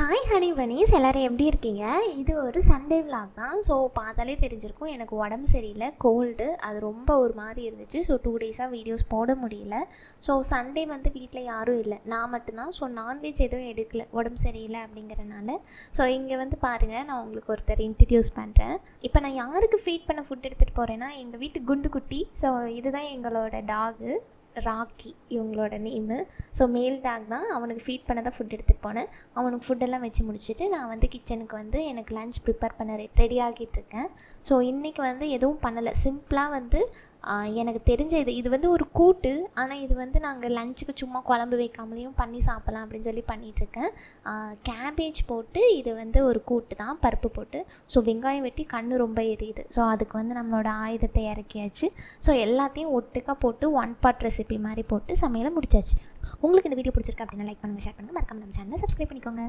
Hi honey பனீஸ், எல்லோரும் எப்படி இருக்கீங்க? இது ஒரு சண்டே விலாக் தான். ஸோ பார்த்தாலே தெரிஞ்சிருக்கும், எனக்கு உடம்பு சரியில்லை, கோல்டு. அது ரொம்ப ஒரு மாதிரி இருந்துச்சு. ஸோ 2 டேஸாக வீடியோஸ் போட முடியல. ஸோ சண்டே வந்து வீட்டில் யாரும் இல்லை, நான் மட்டும்தான். ஸோ நான்வெஜ் எதுவும் எடுக்கல, உடம்பு சரியில்லை அப்படிங்கிறனால. ஸோ இங்கே வந்து பாருங்கள், நான் உங்களுக்கு ஒருத்தர் இன்ட்ரடியூஸ் பண்ணுறேன். இப்போ நான் யாருக்கு ஃபீட் பண்ண ஃபுட் எடுத்துகிட்டு போகிறேன்னா, எங்கள் வீட்டு குண்டு குட்டி. ஸோ இதுதான் எங்களோட டாகு ராக்கி, இவங்களோட நேமு. ஸோ மேல் டாக் தான். அவனுக்கு ஃபீட் பண்ண தான் ஃபுட் எடுத்துகிட்டு போனேன். அவனுக்கு ஃபுட்டெல்லாம் வச்சு முடிச்சுட்டு நான் வந்து கிச்சனுக்கு வந்து எனக்கு லன்ச் ப்ரிப்பேர் பண்ண ரெடி ஆகிட்டுருக்கேன். ஸோ இன்றைக்கி வந்து எதுவும் பண்ணலை, சிம்பிளாக வந்து எனக்கு தெரிஞ்ச இது வந்து ஒரு கூட்டு. ஆனால் இது வந்து நாங்கள் லஞ்சுக்கு சும்மா குழம்பு வைக்காமலேயும் பண்ணி சாப்பிட்லாம் அப்படின்னு சொல்லி பண்ணிகிட்ருக்கேன். கேபேஜ் போட்டு இது வந்து ஒரு கூட்டு தான், பருப்பு போட்டு. ஸோ வெங்காயம் வெட்டி கண்ணு ரொம்ப எரியுது. ஸோ அதுக்கு வந்து நம்மளோட ஆயுதத்தை இறக்கியாச்சு. ஸோ எல்லாத்தையும் ஒட்டுக்காக போட்டு 1 பார்ட் ரெசிபி மாதிரி போட்டு சமையலை முடிச்சாச்சு. உங்களுக்கு இந்த வீடியோ பிடிச்சிருக்கு அப்படின்னா லைக் பண்ணுங்கள், ஷேர் பண்ணுங்கள், மறக்காம நம்ம சேனலை சப்ஸ்கிரைப் பண்ணிக்கோங்க.